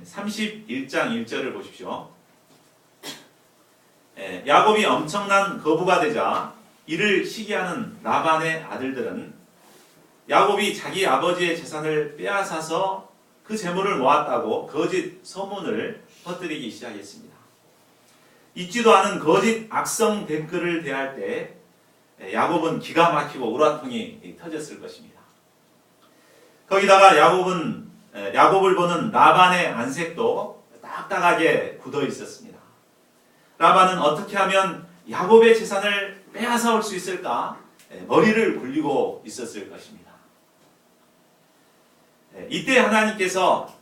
31장 1절을 보십시오. 야곱이 엄청난 거부가 되자 이를 시기하는 라반의 아들들은 야곱이 자기 아버지의 재산을 빼앗아서 그 재물을 모았다고 거짓 소문을 퍼뜨리기 시작했습니다. 있지도 않은 거짓 악성 댓글을 대할 때 야곱은 기가 막히고 우라통이 터졌을 것입니다. 거기다가 야곱을 보는 라반의 안색도 딱딱하게 굳어 있었습니다. 라반은 어떻게 하면 야곱의 재산을 빼앗아 올 수 있을까 머리를 굴리고 있었을 것입니다. 이때 하나님께서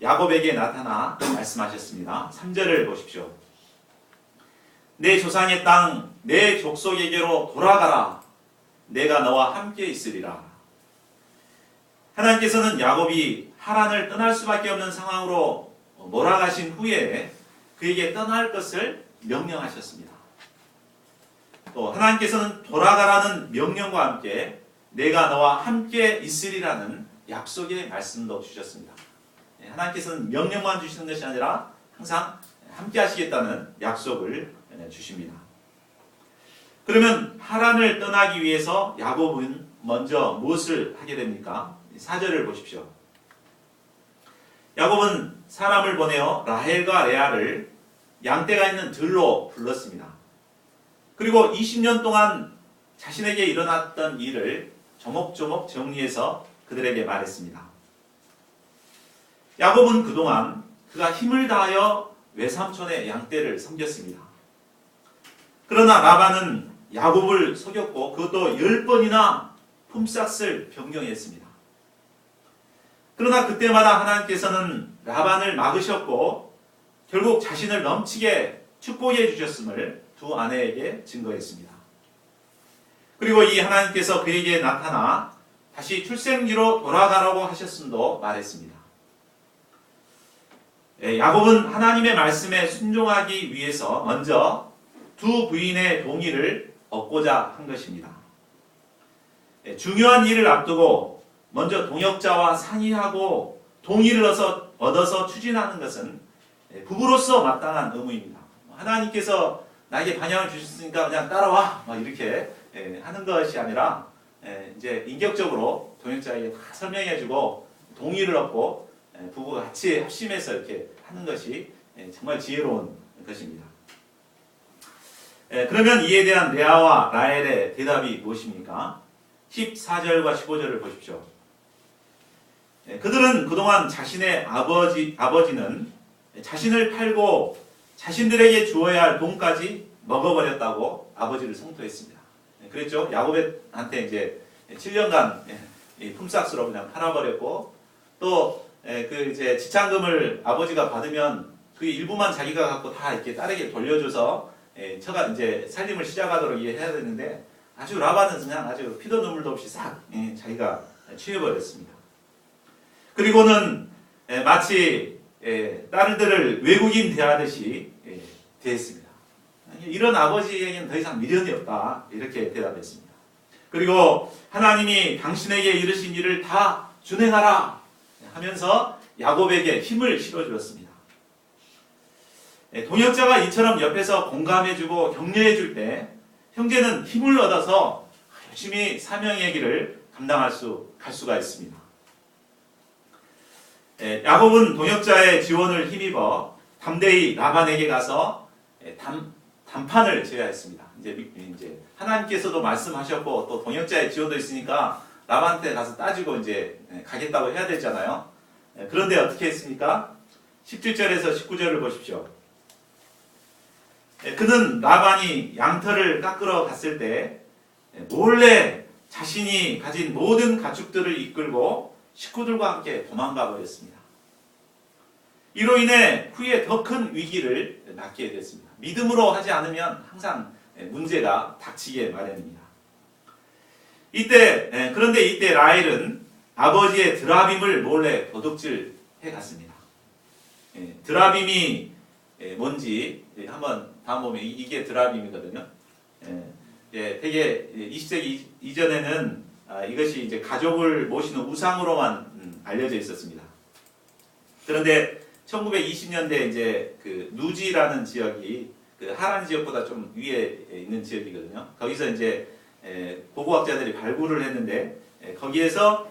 야곱에게 나타나 말씀하셨습니다. 3절을 보십시오. 내 조상의 땅, 내 족속에게로 돌아가라. 내가 너와 함께 있으리라. 하나님께서는 야곱이 하란을 떠날 수밖에 없는 상황으로 몰아가신 후에 그에게 떠날 것을 명령하셨습니다. 또 하나님께서는 돌아가라는 명령과 함께 내가 너와 함께 있으리라는 약속의 말씀도 주셨습니다. 하나님께서는 명령만 주시는 것이 아니라 항상 함께 하시겠다는 약속을 주십니다. 그러면 하란을 떠나기 위해서 야곱은 먼저 무엇을 하게 됩니까? 4절을 보십시오. 야곱은 사람을 보내어 라헬과 레아를 양떼가 있는 들로 불렀습니다. 그리고 20년 동안 자신에게 일어났던 일을 조목조목 정리해서 그들에게 말했습니다. 야곱은 그동안 그가 힘을 다하여 외삼촌의 양떼를 섬겼습니다. 그러나 라반은 야곱을 속였고 그것도 10번이나 품삯을 변경했습니다. 그러나 그때마다 하나님께서는 라반을 막으셨고 결국 자신을 넘치게 축복해 주셨음을 두 아내에게 증거했습니다. 그리고 이 하나님께서 그에게 나타나 다시 출생지로 돌아가라고 하셨음도 말했습니다. 야곱은 하나님의 말씀에 순종하기 위해서 먼저 두 부인의 동의를 얻고자 한 것입니다. 중요한 일을 앞두고 먼저 동역자와 상의하고 동의를 얻어서 추진하는 것은 부부로서 마땅한 의무입니다. 하나님께서 나에게 방향을 주셨으니까 그냥 따라와 이렇게 하는 것이 아니라 이제 인격적으로 동역자에게 다 설명해주고 동의를 얻고 부부가 같이 합심해서 이렇게 하는 것이 정말 지혜로운 것입니다. 그러면 이에 대한 레아와 라헬의 대답이 무엇입니까? 14절과 15절을 보십시오. 그들은 그동안 자신의 아버지는 자신을 팔고 자신들에게 주어야 할 돈까지 먹어버렸다고 아버지를 성토했습니다. 그랬죠? 야곱한테 이제 7년간 품삯으로 그냥 팔아버렸고 또 그 이제 지참금을 아버지가 받으면 그 일부만 자기가 갖고 다 이렇게 딸에게 돌려줘서 처가 이제 살림을 시작하도록 이해해야 되는데 아주 라반은 그냥 아주 피도 눈물도 없이 싹 자기가 취해버렸습니다. 그리고는 마치 딸들을 외국인 대하듯이 대했습니다. 이런 아버지에게는 더 이상 미련이 없다 이렇게 대답했습니다. 그리고 하나님이 당신에게 이르신 일을 다 준행하라 하면서 야곱에게 힘을 실어주었습니다. 동역자가 이처럼 옆에서 공감해주고 격려해줄 때 형제는 힘을 얻어서 열심히 사명의 길을 갈 수가 있습니다. 야곱은 동역자의 지원을 힘입어 담대히 라반에게 가서 단판을 지어야 했습니다. 이제 하나님께서도 말씀하셨고 또 동역자의 지원도 있으니까 라반한테 가서 따지고 이제 가겠다고 해야 되잖아요. 그런데 어떻게 했습니까? 17절에서 19절을 보십시오. 그는 라반이 양털을 깎으러 갔을 때 몰래 자신이 가진 모든 가축들을 이끌고 식구들과 함께 도망가 버렸습니다. 이로 인해 후에 더 큰 위기를 맞게 됐습니다. 믿음으로 하지 않으면 항상 문제가 닥치게 마련입니다. 그런데 이때 라헬은 아버지의 드라빔을 몰래 도둑질해 갔습니다. 드라빔이 뭔지 한번 다음 보면 이게 드라빔이거든요. 되게 20세기 이전에는 이것이 이제 가족을 모시는 우상으로만 알려져 있었습니다. 그런데 1920년대 이제 그 누지라는 지역이 그 하란 지역보다 좀 위에 있는 지역이거든요. 거기서 이제 고고학자들이 발굴을 했는데 거기에서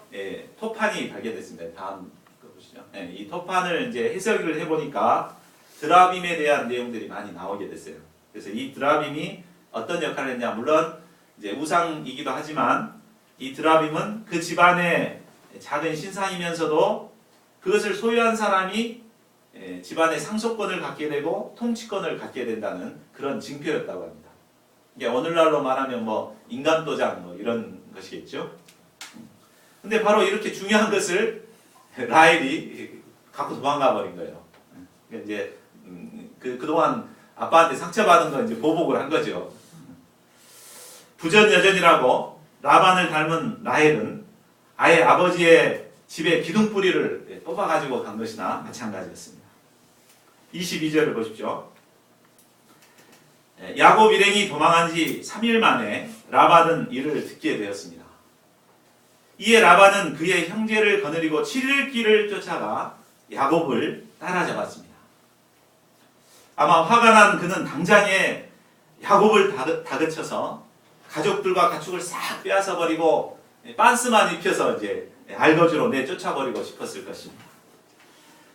토판이 발견됐습니다. 다음 거 보시죠. 이 토판을 이제 해석을 해보니까 드라빔에 대한 내용들이 많이 나오게 됐어요. 그래서 이 드라빔이 어떤 역할을 했냐, 물론 이제 우상이기도 하지만 이 드라빔은 그 집안의 작은 신상이면서도 그것을 소유한 사람이 집안의 상속권을 갖게 되고 통치권을 갖게 된다는 그런 징표였다고 합니다. 이게 오늘날로 말하면 뭐 인간도장 뭐 이런 것이겠죠. 근데 바로 이렇게 중요한 것을 라헬이 갖고 도망가 버린 거예요. 이제 그동안 아빠한테 상처받은 거 이제 보복을 한 거죠. 부전여전이라고 라반을 닮은 라헬은 아예 아버지의 집에 기둥뿌리를 뽑아가지고 간 것이나 마찬가지였습니다. 22절을 보십시오. 야곱 일행이 도망한 지 3일 만에 라반은 이를 듣게 되었습니다. 이에 라반은 그의 형제를 거느리고 7일 길을 쫓아가 야곱을 따라잡았습니다. 아마 화가 난 그는 당장에 야곱을 다그쳐서 가족들과 가축을 싹 빼앗아 버리고 빤스만 입혀서 이제 알거지로 내쫓아버리고 싶었을 것입니다.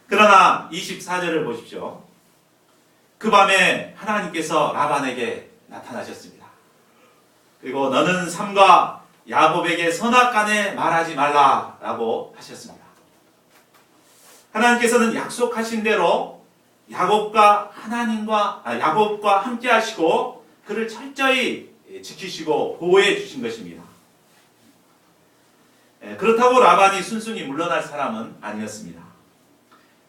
그러나 24절을 보십시오. 그 밤에 하나님께서 라반에게 나타나셨습니다. 그리고 너는 삼가 야곱에게 선악간에 말하지 말라라고 하셨습니다. 하나님께서는 약속하신 대로 야곱과 함께 하시고 그를 철저히 지키시고 보호해 주신 것입니다. 그렇다고 라반이 순순히 물러날 사람은 아니었습니다.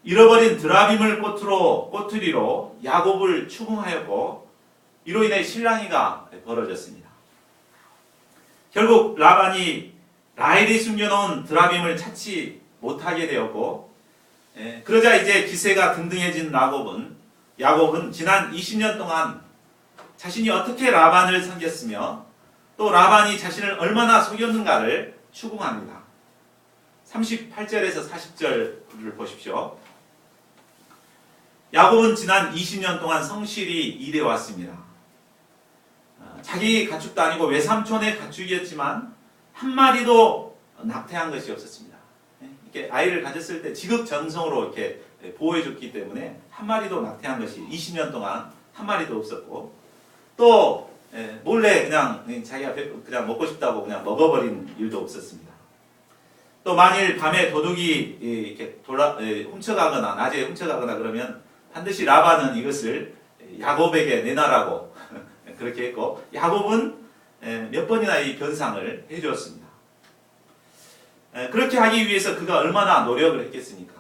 잃어버린 드라빔을 꼬투리로 야곱을 추궁하였고 이로 인해 실랑이가 벌어졌습니다. 결국 라반이 라헬이 숨겨놓은 드라빔을 찾지 못하게 되었고 그러자 이제 기세가 등등해진 야곱은 지난 20년 동안 자신이 어떻게 라반을 섬겼으며 또 라반이 자신을 얼마나 속였는가를 추궁합니다. 38절에서 40절을 보십시오. 야곱은 지난 20년 동안 성실히 일해왔습니다. 자기 가축도 아니고 외삼촌의 가축이었지만 한 마리도 낙태한 것이 없었습니다. 이렇게 아이를 가졌을 때 지극정성으로 이렇게 보호해줬기 때문에 한 마리도 낙태한 것이 20년 동안 한 마리도 없었고 또 몰래 그냥 자기가 그냥 먹고 싶다고 그냥 먹어버린 일도 없었습니다. 또 만일 밤에 도둑이 이렇게 훔쳐가거나 낮에 훔쳐가거나 그러면 반드시 라반은 이것을 야곱에게 내놔라고 그렇게 했고 야곱은 몇 번이나 이 변상을 해주었습니다. 그렇게 하기 위해서 그가 얼마나 노력을 했겠습니까?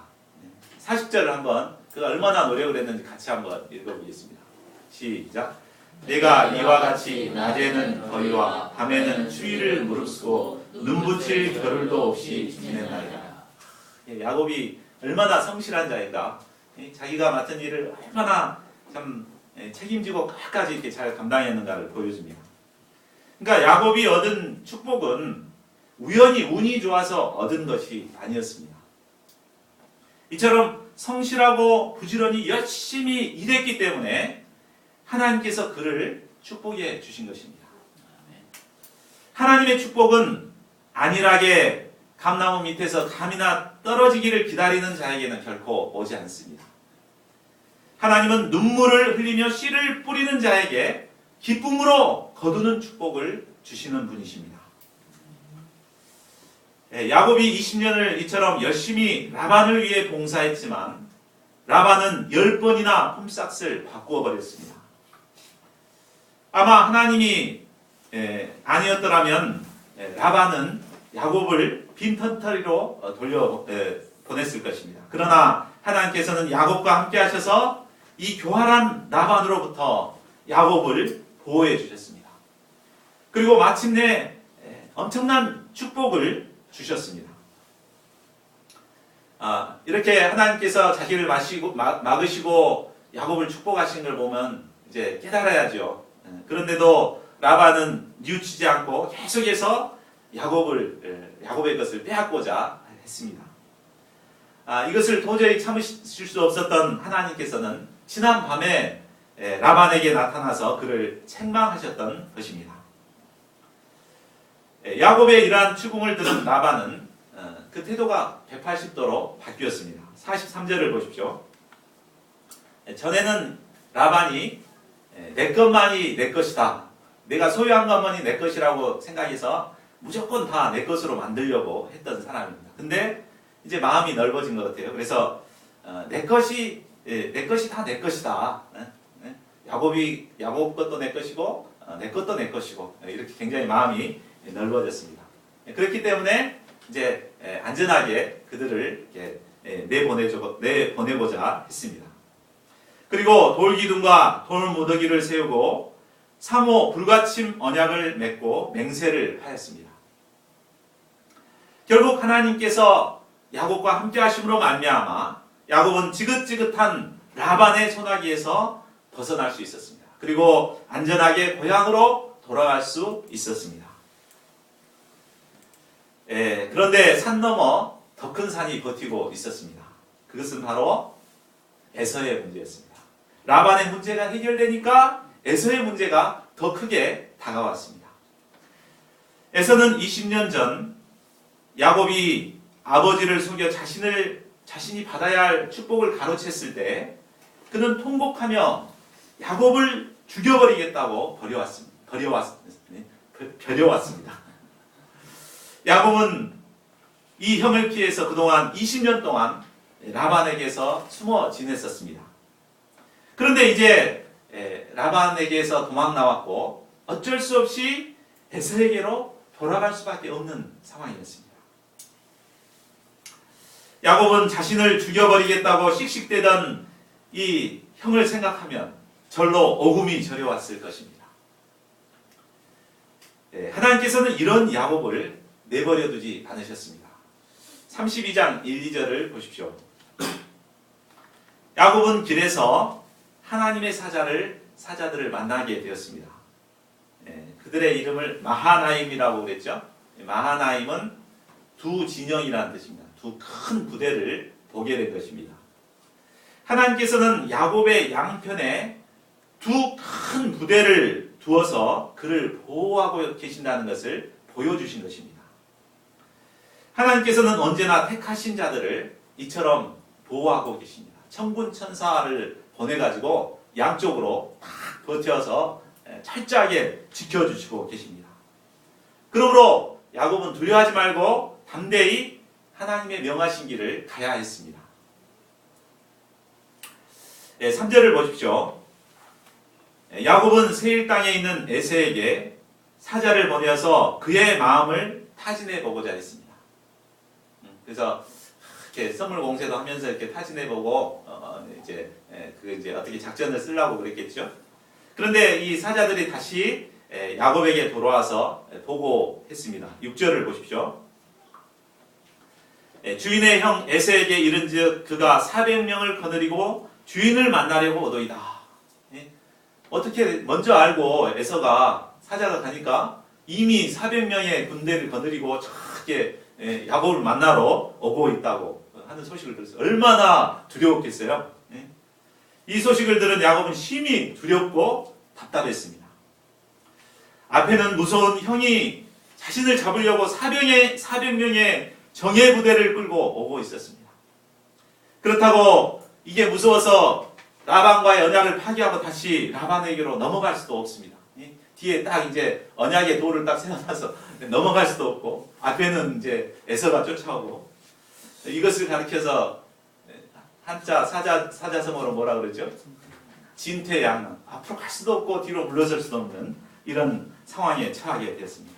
40절을 한번 그가 얼마나 노력을 했는지 같이 한번 읽어보겠습니다. 시작. 내가 이와 같이 낮에는 거리와 밤에는 추위를 무릅쓰고 눈붙일 겨를도 없이 지내나이다. 야곱이 얼마나 성실한 자인가. 자기가 맡은 일을 얼마나 참 책임지고 끝까지 이렇게 잘 감당했는가를 보여줍니다. 그러니까 야곱이 얻은 축복은 우연히 운이 좋아서 얻은 것이 아니었습니다. 이처럼 성실하고 부지런히 열심히 일했기 때문에 하나님께서 그를 축복해 주신 것입니다. 하나님의 축복은 안일하게 감나무 밑에서 감이나 떨어지기를 기다리는 자에게는 결코 오지 않습니다. 하나님은 눈물을 흘리며 씨를 뿌리는 자에게 기쁨으로 거두는 축복을 주시는 분이십니다. 야곱이 20년을 이처럼 열심히 라반을 위해 봉사했지만 라반은 10번이나 홈삭스를 바꾸어 버렸습니다. 아마 하나님이 아니었더라면 라반은 야곱을 빈털터리로 돌려 보냈을 것입니다. 그러나 하나님께서는 야곱과 함께 하셔서 이 교활한 라반으로부터 야곱을 보호해 주셨습니다. 그리고 마침내 엄청난 축복을 주셨습니다. 이렇게 하나님께서 자기를 막으시고 야곱을 축복하신 걸 보면 이제 깨달아야죠. 그런데도 라반은 뉘우치지 않고 계속해서 야곱의 것을 빼앗고자 했습니다. 이것을 도저히 참으실 수 없었던 하나님께서는 지난 밤에 라반에게 나타나서 그를 책망하셨던 것입니다. 야곱의 이러한 추궁을 들은 라반은 그 태도가 180도로 바뀌었습니다. 43절을 보십시오. 전에는 라반이 내 것만이 내 것이다. 내가 소유한 것만이 내 것이라고 생각해서 무조건 다 내 것으로 만들려고 했던 사람입니다. 근데 이제 마음이 넓어진 것 같아요. 그래서 내 것이 다 내 것이다. 야곱 것도 내 것이고 내 것도 내 것이고 이렇게 굉장히 마음이 넓어졌습니다. 그렇기 때문에 이제 안전하게 그들을 내보내보자 했습니다. 그리고 돌기둥과 돌무더기를 세우고 사모 불가침 언약을 맺고 맹세를 하였습니다. 결국 하나님께서 야곱과 함께 하심으로 말미암아 야곱은 지긋지긋한 라반의 소나기에서 벗어날 수 있었습니다. 그리고 안전하게 고향으로 돌아갈 수 있었습니다. 그런데 산 너머 더 큰 산이 버티고 있었습니다. 그것은 바로 에서의 문제였습니다. 라반의 문제가 해결되니까 에서의 문제가 더 크게 다가왔습니다. 에서는 20년 전 야곱이 아버지를 속여 자신이 받아야 할 축복을 가로챘을 때 그는 통곡하며 야곱을 죽여버리겠다고 버려왔습니다. 야곱은 이 형을 피해서 그동안 20년 동안 라반에게서 숨어 지냈었습니다. 그런데 이제 라반에게서 도망 나왔고 어쩔 수 없이 에서에게로 돌아갈 수밖에 없는 상황이었습니다. 야곱은 자신을 죽여버리겠다고 씩씩대던 이 형을 생각하면 절로 오금이 저려왔을 것입니다. 하나님께서는 이런 야곱을 내버려 두지 않으셨습니다. 32장 1, 2절을 보십시오. 야곱은 길에서 하나님의 사자들을 만나게 되었습니다. 그들의 이름을 마하나임이라고 그랬죠. 마하나임은 두 진영이라는 뜻입니다. 두 큰 부대를 보게 된 것입니다. 하나님께서는 야곱의 양편에 두 큰 부대를 두어서 그를 보호하고 계신다는 것을 보여주신 것입니다. 하나님께서는 언제나 택하신 자들을 이처럼 보호하고 계십니다. 천군 천사를 보내가지고 양쪽으로 딱 버텨서 철저하게 지켜주시고 계십니다. 그러므로 야곱은 두려워하지 말고 담대히 하나님의 명하신 길을 가야 했습니다. 3절을 보십시오. 야곱은 세일 땅에 있는 에서에게 사자를 보내어서 그의 마음을 타진해 보고자 했습니다. 그래서 이렇게 선물 공세도 하면서 이렇게 타진해 보고 이제 어떻게 작전을 쓰려고 그랬겠죠. 그런데 이 사자들이 다시 야곱에게 돌아와서 보고했습니다. 6절을 보십시오. 주인의 형 에서에게 이른즉 그가 400명을 거느리고 주인을 만나려고 오더이다. 어떻게 먼저 알고 에서가 사자가 가니까 이미 400명의 군대를 거느리고 저렇게 야곱을 만나러 오고 있다고 하는 소식을 들었어요. 얼마나 두려웠겠어요. 이 소식을 들은 야곱은 심히 두렵고 답답했습니다. 앞에는 무서운 형이 자신을 잡으려고 400명의 정예 부대를 끌고 오고 있었습니다. 그렇다고 이게 무서워서 라반과의 언약을 파기하고 다시 라반에게로 넘어갈 수도 없습니다. 뒤에 딱 이제 언약의 돌을 딱 세워놔서 넘어갈 수도 없고 앞에는 이제 에서가 쫓아오고 이것을 가리켜서 한자 사자성어로 뭐라 그러죠? 진퇴양난. 앞으로 갈 수도 없고 뒤로 물러설 수도 없는 이런 상황에 처하게 되었습니다.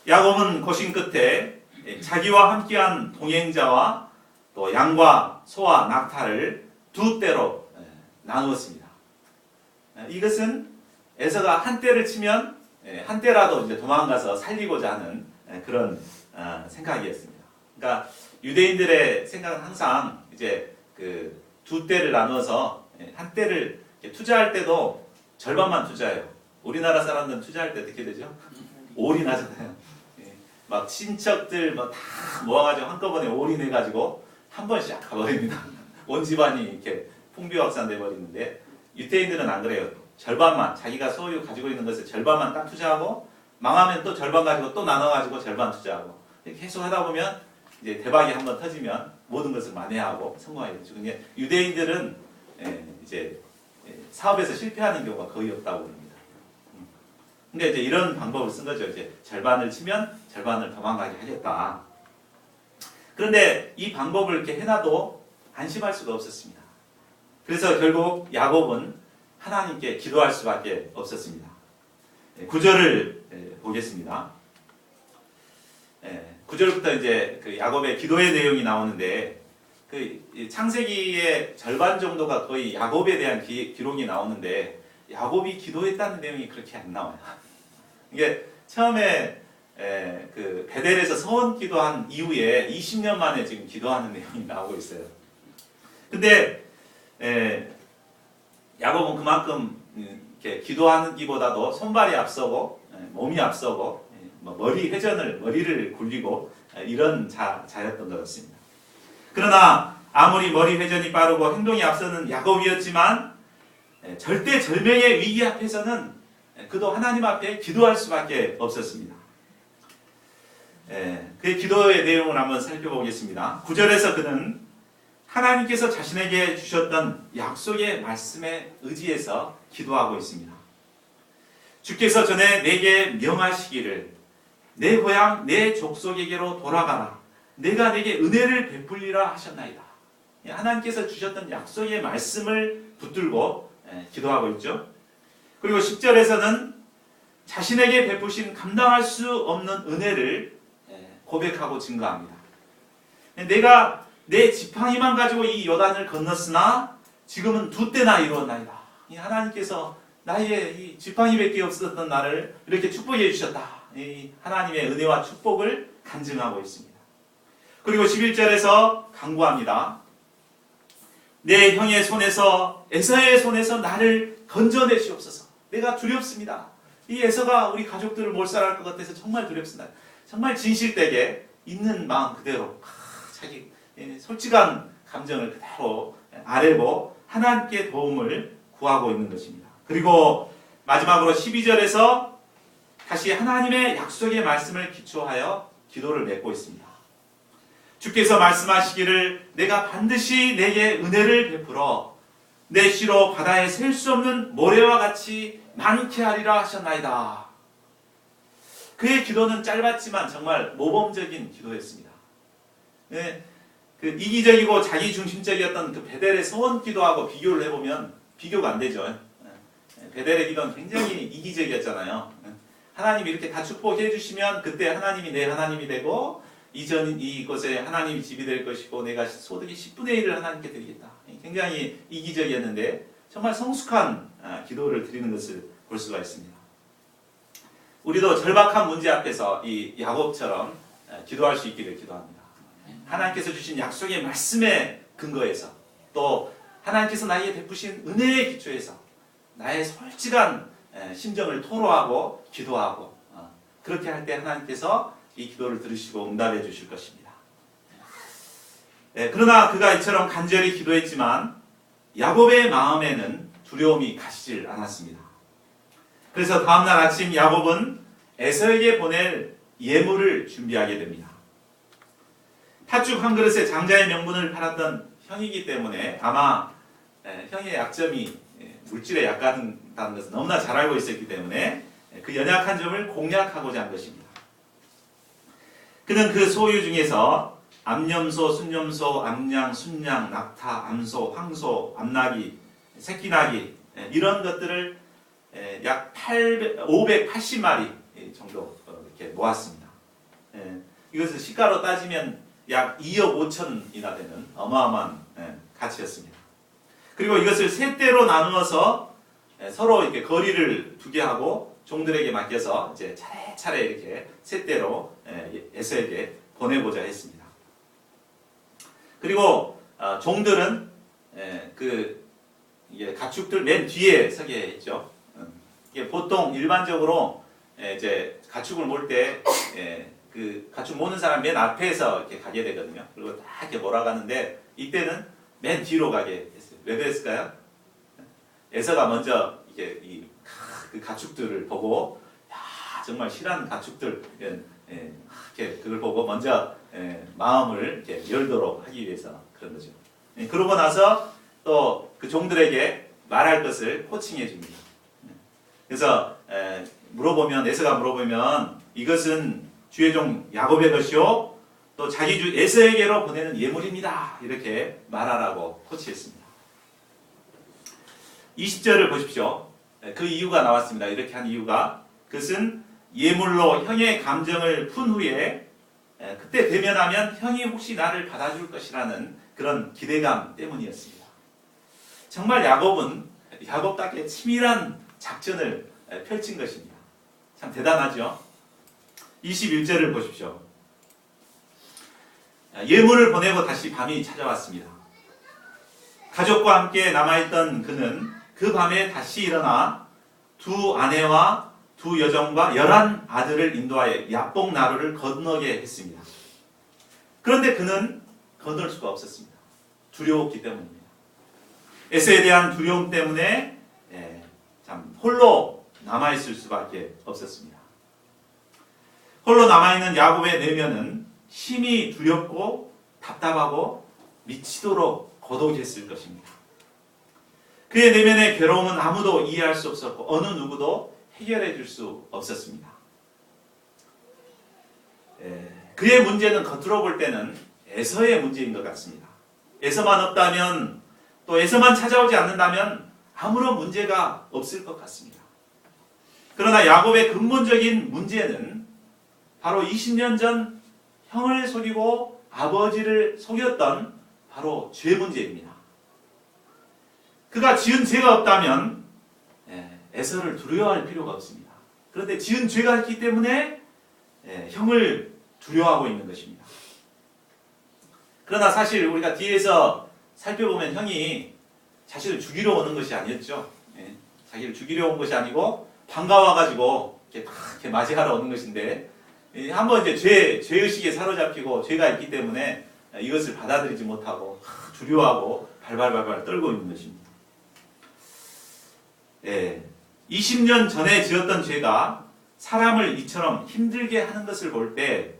야곱은 고심 끝에 자기와 함께한 동행자와 또 양과 소와 낙타를 두 떼로 나누었습니다. 이것은 에서가 한 떼를 치면 한 떼라도 이제 도망가서 살리고자 하는 그런 생각이었습니다. 그러니까 유대인들의 생각은 항상 이제 그 두 떼를 나누어서 한 떼를 투자할 때도 절반만 투자해요. 우리나라 사람들은 투자할 때 어떻게 되죠? 올인하잖아요. 막 친척들 뭐 다 모아가지고 한꺼번에 올인해가지고 한 번 씩 가버립니다. 온 집안이 이렇게 풍비박산 돼버리는데 유대인들은 안 그래요. 절반만 자기가 소유 가지고 있는 것을 절반만 딱 투자하고 망하면 또 절반 가지고 또 나눠가지고 절반 투자하고 이렇게 계속 하다 보면 이제 대박이 한번 터지면 모든 것을 만회하고 성공하게 되죠. 근데 유대인들은 이제 사업에서 실패하는 경우가 거의 없다고 합니다. 근데 이제 이런 방법을 쓴 거죠. 이제 절반을 치면 절반을 도망가게 하겠다. 그런데 이 방법을 이렇게 해놔도 안심할 수가 없었습니다. 그래서 결국 야곱은 하나님께 기도할 수밖에 없었습니다. 9절을 보겠습니다. 9절부터 이제 그 야곱의 기도의 내용이 나오는데 그 창세기의 절반 정도가 거의 야곱에 대한 기록이 나오는데 야곱이 기도했다는 내용이 그렇게 안 나와요. 이게 처음에 그 베델에서 서원 기도한 이후에 20년 만에 지금 기도하는 내용이 나오고 있어요. 근데 야곱은 그만큼 이렇게 기도하기보다도 손발이 앞서고 몸이 앞서고 머리를 굴리고 이런 자였던 것 같습니다. 그러나 아무리 머리 회전이 빠르고 행동이 앞서는 야곱이었지만 절대 절명의 위기 앞에서는 그도 하나님 앞에 기도할 수밖에 없었습니다. 그의 기도의 내용을 한번 살펴보겠습니다. 9절에서 그는 하나님께서 자신에게 주셨던 약속의 말씀에 의지해서 기도하고 있습니다. 주께서 전에 내게 명하시기를 내 고향 내 족속에게로 돌아가라. 내가 내게 은혜를 베풀리라 하셨나이다. 하나님께서 주셨던 약속의 말씀을 붙들고 기도하고 있죠. 그리고 10절에서는 자신에게 베푸신 감당할 수 없는 은혜를 고백하고 증거합니다. 내가 내 지팡이만 가지고 이 요단을 건넜으나 지금은 2때나 이루었나이다. 하나님께서 나의 이 지팡이밖에 없었던 나를 이렇게 축복해 주셨다. 이 하나님의 은혜와 축복을 간증하고 있습니다. 그리고 11절에서 간구합니다. 내 형의 손에서 에서의 손에서 나를 건져내시옵소서. 내가 두렵습니다. 이 에서가 우리 가족들을 몰살할 것 같아서 정말 두렵습니다. 정말 진실되게 있는 마음 그대로 자기 솔직한 감정을 그대로 아뢰고 하나님께 도움을 구하고 있는 것입니다. 그리고 마지막으로 12절에서 다시 하나님의 약속의 말씀을 기초하여 기도를 맺고 있습니다. 주께서 말씀하시기를 내가 반드시 내게 은혜를 베풀어 내 씨로 바다에 셀 수 없는 모래와 같이 많게 하리라 하셨나이다. 그의 기도는 짧았지만 정말 모범적인 기도였습니다. 그 이기적이고 자기중심적이었던 그 베델의 서원 기도하고 비교를 해보면 비교가 안 되죠. 베델의 기도는 굉장히 이기적이었잖아요. 하나님이 이렇게 다 축복해 주시면 그때 하나님이 내 하나님이 되고 이곳에 하나님이 집이 될 것이고 내가 소득의 10분의 1을 하나님께 드리겠다. 굉장히 이기적이었는데 정말 성숙한 기도를 드리는 것을 볼 수가 있습니다. 우리도 절박한 문제 앞에서 이 야곱처럼 기도할 수 있기를 기도합니다. 하나님께서 주신 약속의 말씀에 근거해서 또 하나님께서 나에게 베푸신 은혜의 기초에서 나의 솔직한 심정을 토로하고 기도하고 그렇게 할 때 하나님께서 이 기도를 들으시고 응답해 주실 것입니다. 그러나 그가 이처럼 간절히 기도했지만 야곱의 마음에는 두려움이 가시질 않았습니다. 그래서 다음날 아침 야곱은 에서에게 보낼 예물을 준비하게 됩니다. 팥죽 한 그릇에 장자의 명분을 팔았던 형이기 때문에 아마 형의 약점이 물질에 약하다는 것을 너무나 잘 알고 있었기 때문에 그 연약한 점을 공략하고자 한 것입니다. 그는 그 소유 중에서 암염소, 순염소, 암양, 순양, 낙타, 암소, 황소, 암나귀, 새끼나귀 이런 것들을 약 580마리 정도 이렇게 모았습니다. 이것을 시가로 따지면 약 2억 5천이나 되는 어마어마한 가치였습니다. 그리고 이것을 세 대로 나누어서 서로 이렇게 거리를 두게 하고 종들에게 맡겨서 이제 차례차례 이렇게 세 대로 에서에게 보내고자 했습니다. 그리고 종들은 그 가축들 맨 뒤에 서게 했죠. 보통 일반적으로 이제 가축을 몰 때 그 가축 모는 사람 맨 앞에서 이렇게 가게 되거든요. 그리고 딱 이렇게 몰아가는데 이때는 맨 뒤로 가게 했어요. 왜 그랬을까요? 에서가 먼저 이게 그 가축들을 보고 야 정말 실한 가축들 이렇게 그걸 보고 먼저 마음을 이렇게 열도록 하기 위해서 그런 거죠. 그러고 나서 또 그 종들에게 말할 것을 호칭해 줍니다. 그래서 물어보면 에서가 물어보면 이것은 주의 종 야곱의 것이요 또 자기 주 에서에게로 보내는 예물입니다. 이렇게 말하라고 호칭했습니다. 20절을 보십시오. 그 이유가 나왔습니다. 이렇게 한 이유가 그것은 예물로 형의 감정을 푼 후에 그때 대면하면 형이 혹시 나를 받아줄 것이라는 그런 기대감 때문이었습니다. 정말 야곱은 야곱답게 치밀한 작전을 펼친 것입니다. 참 대단하죠. 21절을 보십시오. 예물을 보내고 다시 밤이 찾아왔습니다. 가족과 함께 남아있던 그는 그 밤에 다시 일어나 두 아내와 두 여종과 11 아들을 인도하여 야복 나루를 건너게 했습니다. 그런데 그는 건널 수가 없었습니다. 두려웠기 때문입니다. 에서에 대한 두려움 때문에 참 홀로 남아있을 수밖에 없었습니다. 홀로 남아있는 야곱의 내면은 심히 두렵고 답답하고 미치도록 고독했을 것입니다. 그의 내면의 괴로움은 아무도 이해할 수 없었고 어느 누구도 해결해 줄 수 없었습니다. 그의 문제는 겉으로 볼 때는 에서의 문제인 것 같습니다. 에서만 없다면 또 에서만 찾아오지 않는다면 아무런 문제가 없을 것 같습니다. 그러나 야곱의 근본적인 문제는 바로 20년 전 형을 속이고 아버지를 속였던 바로 죄 문제입니다. 그가 지은 죄가 없다면 에서를 두려워할 필요가 없습니다. 그런데 지은 죄가 있기 때문에 형을 두려워하고 있는 것입니다. 그러나 사실 우리가 뒤에서 살펴보면 형이 자신을 죽이러 오는 것이 아니었죠. 자기를 죽이려 온 것이 아니고 반가워가지고 이렇게 맞이하러 오는 것인데 한번 이제 죄의식에 사로잡히고 죄가 있기 때문에 이것을 받아들이지 못하고 두려워하고 발발발발 떨고 있는 것입니다. 20년 전에 지었던 죄가 사람을 이처럼 힘들게 하는 것을 볼 때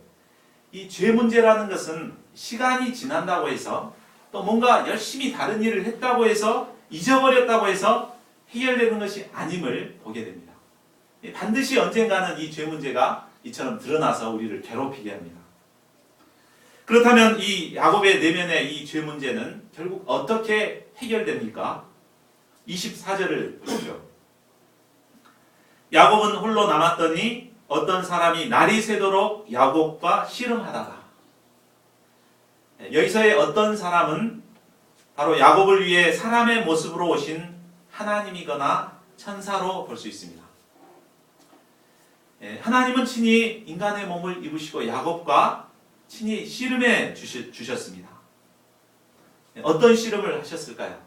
이 죄 문제라는 것은 시간이 지난다고 해서 또 뭔가 열심히 다른 일을 했다고 해서 잊어버렸다고 해서 해결되는 것이 아님을 보게 됩니다. 반드시 언젠가는 이 죄 문제가 이처럼 드러나서 우리를 괴롭히게 합니다. 그렇다면 이 야곱의 내면의 이 죄 문제는 결국 어떻게 해결됩니까? 24절을 보십시오. 야곱은 홀로 남았더니 어떤 사람이 날이 새도록 야곱과 씨름하다가 여기서의 어떤 사람은 바로 야곱을 위해 사람의 모습으로 오신 하나님이거나 천사로 볼 수 있습니다. 하나님은 친히 인간의 몸을 입으시고 야곱과 친히 씨름해 주셨습니다. 어떤 씨름을 하셨을까요?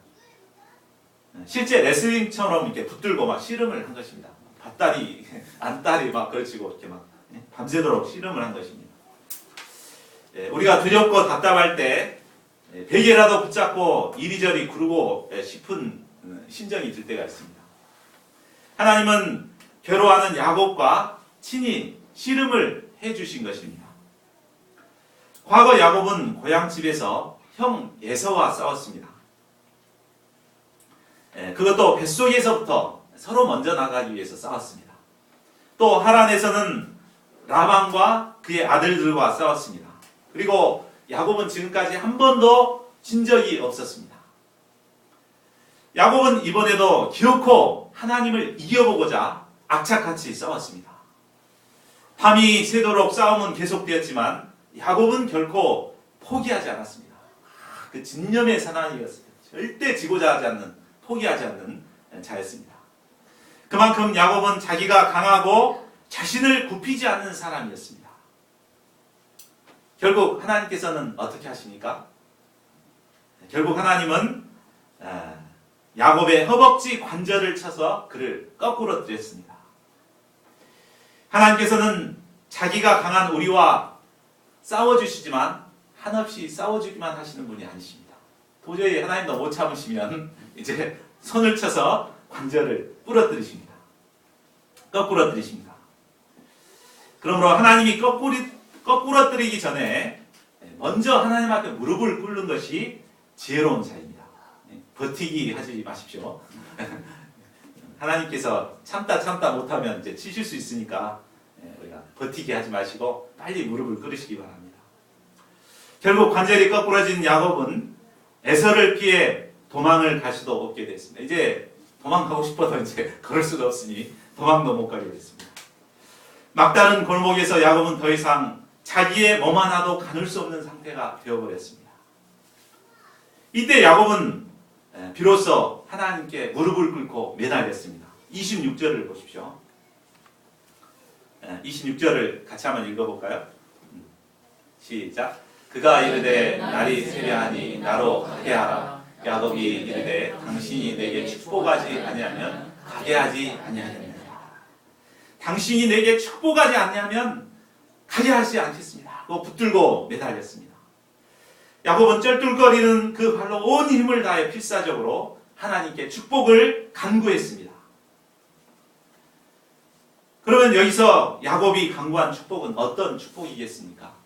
실제 레슬링처럼 이렇게 붙들고 막 씨름을 한 것입니다. 밭다리, 안다리 막 걸치고 이렇게 막 밤새도록 씨름을 한 것입니다. 우리가 두렵고 답답할 때 베개라도 붙잡고 이리저리 구르고 싶은 심정이 들 때가 있습니다. 하나님은 괴로워하는 야곱과 친히 씨름을 해주신 것입니다. 과거 야곱은 고향집에서 형 에서와 싸웠습니다. 그것도 뱃속에서부터 서로 먼저 나가기 위해서 싸웠습니다. 또 하란에서는 라반과 그의 아들들과 싸웠습니다. 그리고 야곱은 지금까지 한 번도 진 적이 없었습니다. 야곱은 이번에도 기어코 하나님을 이겨보고자 악착같이 싸웠습니다. 밤이 새도록 싸움은 계속되었지만 야곱은 결코 포기하지 않았습니다. 그 진념의 사나이였어요. 절대 지고자 하지 않는, 포기하지 않는 자였습니다. 그만큼 야곱은 자기가 강하고 자신을 굽히지 않는 사람이었습니다. 결국 하나님께서는 어떻게 하십니까? 결국 하나님은 야곱의 허벅지 관절을 쳐서 그를 거꾸로 들였습니다. 하나님께서는 자기가 강한 우리와 싸워주시지만 한없이 싸워주기만 하시는 분이 아니십니다. 도저히 하나님도 못 참으시면 이제 손을 쳐서 관절을 부러뜨리십니다. 거꾸러뜨리십니다. 그러므로 하나님이 거꾸러뜨리기 전에 먼저 하나님 앞에 무릎을 꿇는 것이 지혜로운 자입니다. 버티기 하지 마십시오. 하나님께서 참다 못하면 이제 치실 수 있으니까 우리가 버티기 하지 마시고 빨리 무릎을 꿇으시기 바랍니다. 결국 관절이 거꾸러진 야곱은 에서를 피해 도망을 갈 수도 없게 됐습니다. 이제 도망가고 싶어도 이제 걸을 수도 없으니 도망도 못 가게 됐습니다. 막다른 골목에서 야곱은 더 이상 자기의 몸 하나도 가눌 수 없는 상태가 되어버렸습니다. 이때 야곱은 비로소 하나님께 무릎을 꿇고 매달렸습니다. 26절을 보십시오. 26절을 같이 한번 읽어볼까요? 시작. 그가 이르되 날이 새려하니 나로 가게 하라. 야곱이 이르되 당신이 내게 축복하지 아니하면 가게 하지 아니하느니라. 당신이 내게 축복하지 아니하면 가게 하지 않겠습니다. 그거 붙들고 매달렸습니다. 야곱은 쩔뚝거리는 그 발로 온 힘을 다해 필사적으로 하나님께 축복을 간구했습니다. 그러면 여기서 야곱이 간구한 축복은 어떤 축복이겠습니까?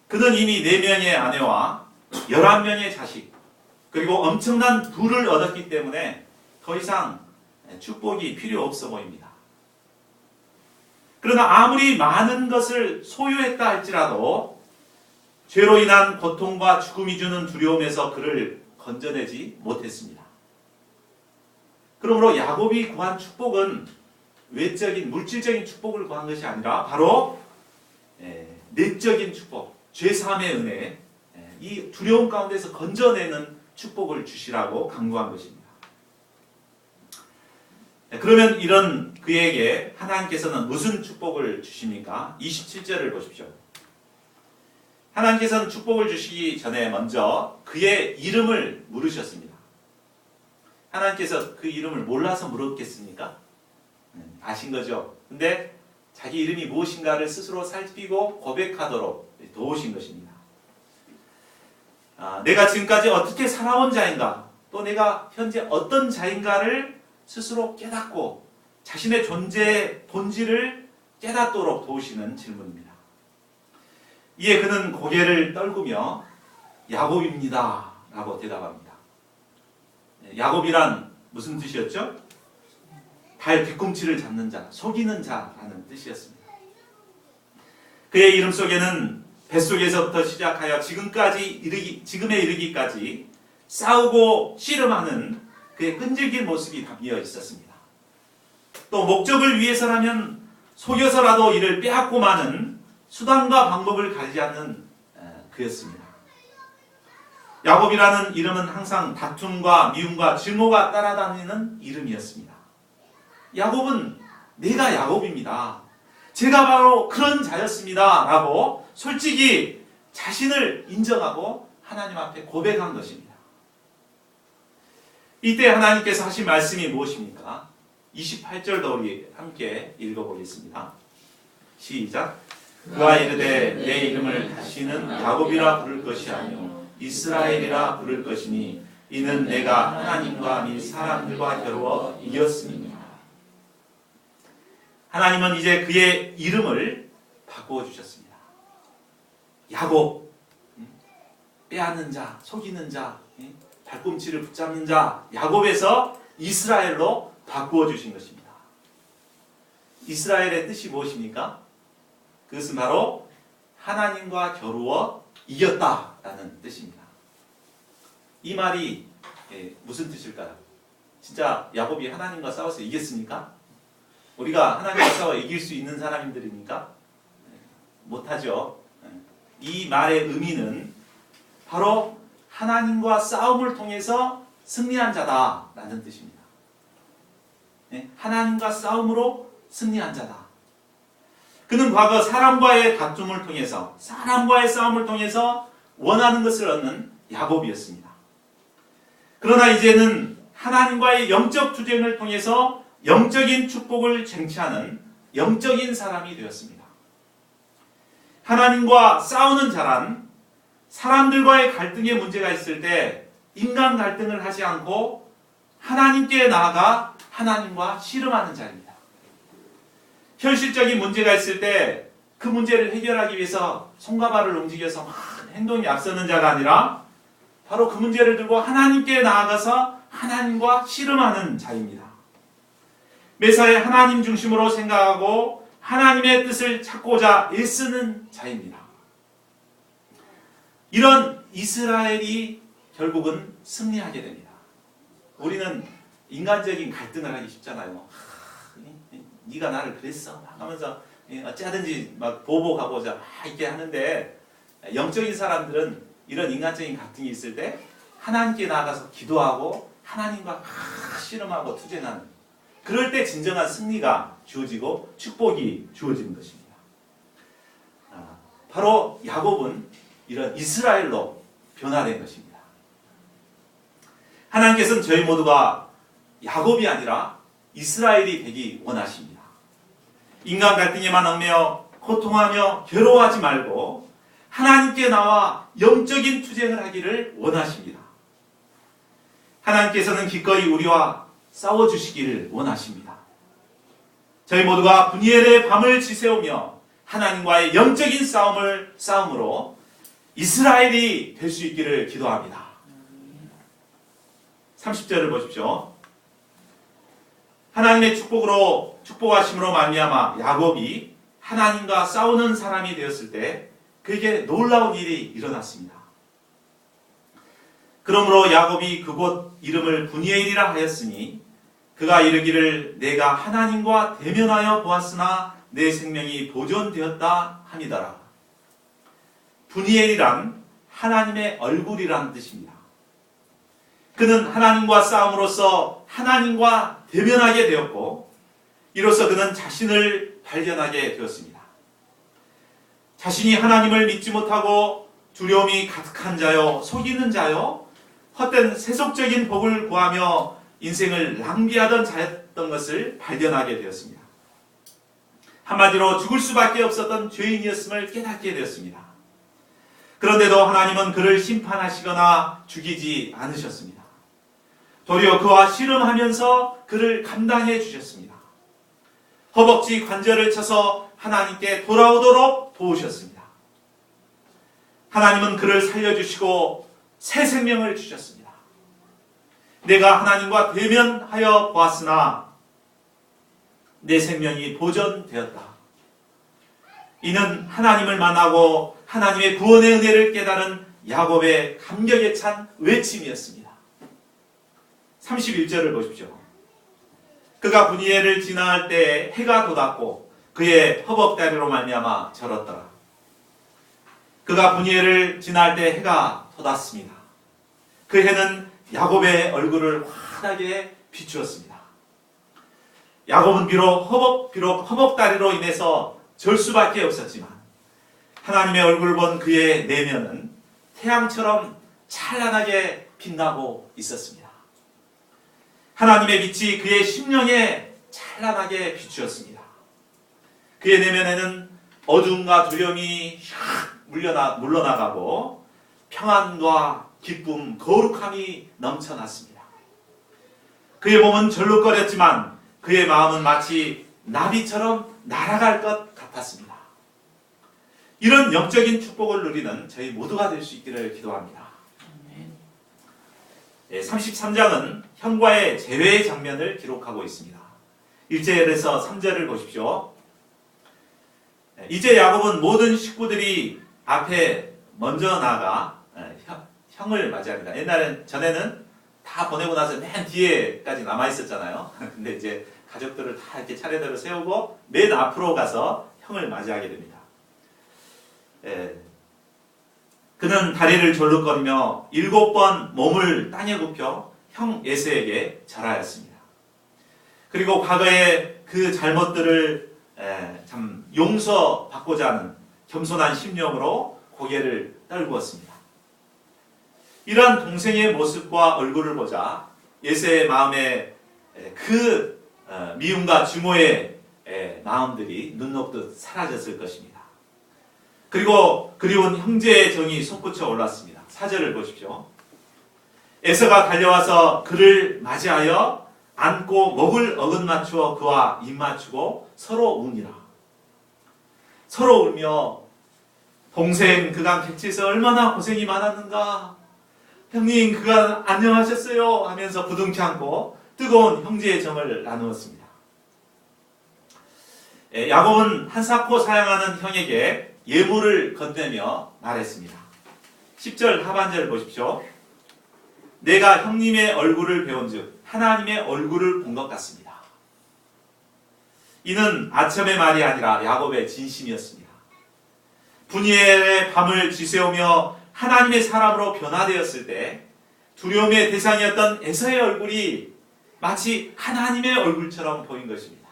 그는 이미 4명의 아내와 11명의 자식 그리고 엄청난 부를 얻었기 때문에 더 이상 축복이 필요 없어 보입니다. 그러나 아무리 많은 것을 소유했다 할지라도 죄로 인한 고통과 죽음이 주는 두려움에서 그를 건져내지 못했습니다. 그러므로 야곱이 구한 축복은 외적인 물질적인 축복을 구한 것이 아니라 바로 내적인 축복, 죄사함의 은혜, 이 두려움 가운데서 건져내는 축복을 주시라고 간구한 것입니다. 그러면 이런 그에게 하나님께서는 무슨 축복을 주십니까? 27절을 보십시오. 하나님께서는 축복을 주시기 전에 먼저 그의 이름을 물으셨습니다. 하나님께서 그 이름을 몰라서 물었겠습니까? 아신 거죠. 근데 자기 이름이 무엇인가를 스스로 살피고 고백하도록 도우신 것입니다. 내가 지금까지 어떻게 살아온 자인가, 또 내가 현재 어떤 자인가를 스스로 깨닫고 자신의 존재의 본질을 깨닫도록 도우시는 질문입니다. 이에 그는 고개를 떨구며 야곱입니다 라고 대답합니다. 야곱이란 무슨 뜻이었죠? 발 뒤꿈치를 잡는 자, 속이는 자라는 뜻이었습니다. 그의 이름 속에는 뱃속에서부터 시작하여 지금에 이르기까지 싸우고 씨름하는 그의 끈질긴 모습이 담겨 있었습니다. 또 목적을 위해서라면 속여서라도 이를 빼앗고 마는 수단과 방법을 가리지 않는 그였습니다. 야곱이라는 이름은 항상 다툼과 미움과 증오가 따라다니는 이름이었습니다. 야곱은 내가 야곱입니다. 제가 바로 그런 자였습니다. 라고 솔직히 자신을 인정하고 하나님 앞에 고백한 것입니다. 이때 하나님께서 하신 말씀이 무엇입니까? 28절도 우리 함께 읽어보겠습니다. 시작. 그가 이르되 내 이름을 다시는 야곱이라 부를 것이 아니요 이스라엘이라 부를 것이니 이는 내가 하나님과 및 사람들과 겨루어 이겼음이니라. 하나님은 이제 그의 이름을 바꾸어 주셨습니다. 야곱, 빼앗는 자, 속이는 자, 발꿈치를 붙잡는 자, 야곱에서 이스라엘로 바꾸어 주신 것입니다. 이스라엘의 뜻이 무엇입니까? 그것은 바로 하나님과 겨루어 이겼다라는 뜻입니다. 이 말이 무슨 뜻일까요? 진짜 야곱이 하나님과 싸워서 이겼습니까? 우리가 하나님과 싸워 이길 수 있는 사람들입니까? 못하죠. 이 말의 의미는 바로 하나님과 싸움을 통해서 승리한 자다라는 뜻입니다. 하나님과 싸움으로 승리한 자다. 그는 과거 사람과의 다툼을 통해서, 사람과의 싸움을 통해서 원하는 것을 얻는 야곱이었습니다. 그러나 이제는 하나님과의 영적 투쟁을 통해서 영적인 축복을 쟁취하는 영적인 사람이 되었습니다. 하나님과 싸우는 자란 사람들과의 갈등에 문제가 있을 때 인간 갈등을 하지 않고 하나님께 나아가 하나님과 씨름하는 자입니다. 현실적인 문제가 있을 때 그 문제를 해결하기 위해서 손과 발을 움직여서 막 행동이 앞서는 자가 아니라 바로 그 문제를 들고 하나님께 나아가서 하나님과 씨름하는 자입니다. 매사에 하나님 중심으로 생각하고 하나님의 뜻을 찾고자 애쓰는 자입니다. 이런 이스라엘이 결국은 승리하게 됩니다. 우리는 인간적인 갈등을 하기 쉽잖아요. 네가 나를 그랬어 하면서 어찌하든지 막 보복하고자 막 이렇게 하는데, 영적인 사람들은 이런 인간적인 갈등이 있을 때 하나님께 나아가서 기도하고 하나님과 막 씨름하고 투쟁하는, 그럴 때 진정한 승리가 주어지고 축복이 주어지는 것입니다. 바로 야곱은 이런 이스라엘로 변화된 것입니다. 하나님께서는 저희 모두가 야곱이 아니라 이스라엘이 되기 원하십니다. 인간 갈등에만 얽매여 고통하며 괴로워하지 말고 하나님께 나와 영적인 투쟁을 하기를 원하십니다. 하나님께서는 기꺼이 우리와 싸워주시기를 원하십니다. 저희 모두가 분이엘의 밤을 지새우며 하나님과의 영적인 싸움으로 이스라엘이 될 수 있기를 기도합니다. 30절을 보십시오. 하나님의 축복하심으로 말미암아 야곱이 하나님과 싸우는 사람이 되었을 때 그에게 놀라운 일이 일어났습니다. 그러므로 야곱이 그곳 이름을 분이엘이라 하였으니 그가 이르기를 내가 하나님과 대면하여 보았으나 내 생명이 보존되었다 함이더라. 분이엘이란 하나님의 얼굴이라는 뜻입니다. 그는 하나님과 싸움으로써 하나님과 대면하게 되었고 이로써 그는 자신을 발견하게 되었습니다. 자신이 하나님을 믿지 못하고 두려움이 가득한 자요, 속이는 자요, 헛된 세속적인 복을 구하며 인생을 낭비하던 자였던 것을 발견하게 되었습니다. 한마디로 죽을 수밖에 없었던 죄인이었음을 깨닫게 되었습니다. 그런데도 하나님은 그를 심판하시거나 죽이지 않으셨습니다. 도리어 그와 씨름하면서 그를 감당해 주셨습니다. 허벅지 관절을 쳐서 하나님께 돌아오도록 도우셨습니다. 하나님은 그를 살려주시고 새 생명을 주셨습니다. 내가 하나님과 대면하여 보았으나 내 생명이 보존되었다. 이는 하나님을 만나고 하나님의 구원의 은혜를 깨달은 야곱의 감격에 찬 외침이었습니다. 31절을 보십시오. 그가 분이엘을 지나갈 때 해가 돋았고 그의 허벅다리로 말미암아 절었더라. 그가 분이엘을 지나갈 때 해가 돋았습니다. 그 해는 야곱의 얼굴을 환하게 비추었습니다. 야곱은 비록 허벅다리로 인해서 절 수밖에 없었지만 하나님의 얼굴을 본 그의 내면은 태양처럼 찬란하게 빛나고 있었습니다. 하나님의 빛이 그의 심령에 찬란하게 비추었습니다. 그의 내면에는 어둠과 두려움이 물러나가고 평안과 기쁨, 거룩함이 넘쳐났습니다. 그의 몸은 절룩거렸지만 그의 마음은 마치 나비처럼 날아갈 것 같았습니다. 이런 영적인 축복을 누리는 저희 모두가 될 수 있기를 기도합니다. 33장은 형과의 재회의 장면을 기록하고 있습니다. 1절에서 3절을 보십시오. 이제 야곱은 모든 식구들이 앞에 먼저 나가 형을 맞이합니다. 전에는 다 보내고 나서 맨 뒤에까지 남아 있었잖아요. 근데 이제 가족들을 다 이렇게 차례대로 세우고 맨 앞으로 가서 형을 맞이하게 됩니다. 그는 다리를 졸룩거리며 7번 몸을 땅에 굽혀 형 에서에게 절하였습니다. 그리고 과거의 그 잘못들을 참 용서받고자 하는 겸손한 심령으로 고개를 떨구었습니다. 이러한 동생의 모습과 얼굴을 보자 에서의 마음에 그 미움과 증오의 마음들이 눈 녹듯 사라졌을 것입니다. 그리고 그리운 형제의 정이 솟구쳐 올랐습니다. 4절을 보십시오. 에서가 달려와서 그를 맞이하여 안고 목을 어긋맞추어 그와 입맞추고 서로 우니라. 서로 울며 동생 그간 객지에서 얼마나 고생이 많았는가. 형님 그간 안녕하셨어요 하면서 부둥켜 안고 뜨거운 형제의 정을 나누었습니다. 야곱은 한사코 사랑하는 형에게 예물을 건네며 말했습니다. 10절 하반절을 보십시오. 내가 형님의 얼굴을 배운즉 하나님의 얼굴을 본 것 같습니다. 이는 아첨의 말이 아니라 야곱의 진심이었습니다. 분이엘의 밤을 지새우며 하나님의 사람으로 변화되었을 때 두려움의 대상이었던 에서의 얼굴이 마치 하나님의 얼굴처럼 보인 것입니다.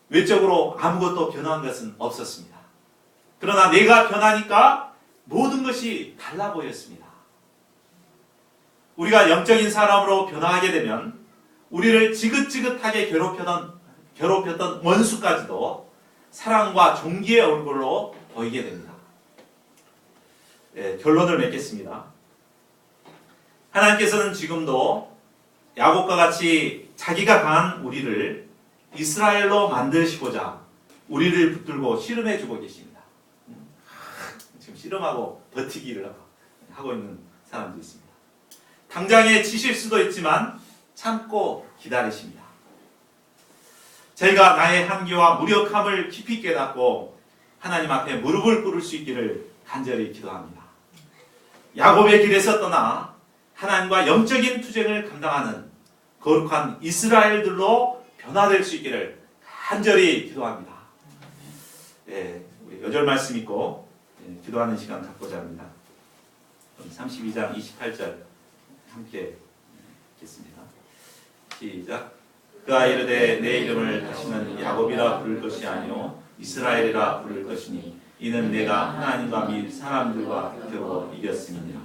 외적으로 아무것도 변한 것은 없었습니다. 그러나 내가 변하니까 모든 것이 달라 보였습니다. 우리가 영적인 사람으로 변화하게 되면 우리를 지긋지긋하게 괴롭혔던 원수까지도 사랑과 존귀의 얼굴로 보이게 됩니다. 결론을 맺겠습니다. 하나님께서는 지금도 야곱과 같이 자기가 강한 우리를 이스라엘로 만드시고자 우리를 붙들고 씨름해 주고 계십니다. 지금 씨름하고 버티기를 하고 있는 사람도 있습니다. 당장에 치실 수도 있지만 참고 기다리십니다. 저희가 나의 한계와 무력함을 깊이 깨닫고 하나님 앞에 무릎을 꿇을 수 있기를 간절히 기도합니다. 야곱의 길에서 떠나 하나님과 영적인 투쟁을 감당하는 거룩한 이스라엘들로 변화될 수 있기를 간절히 기도합니다. 우리 여절 말씀 읽고 기도하는 시간 갖고자 합니다. 32장 28절 함께 읽겠습니다. 시작. 그가 이르되 내 이름을 다시는 야곱이라 부를 것이 아니요 이스라엘이라 부를 것이니 이는 내가 하나님과 및 사람들과 겨워 이겼음이니라.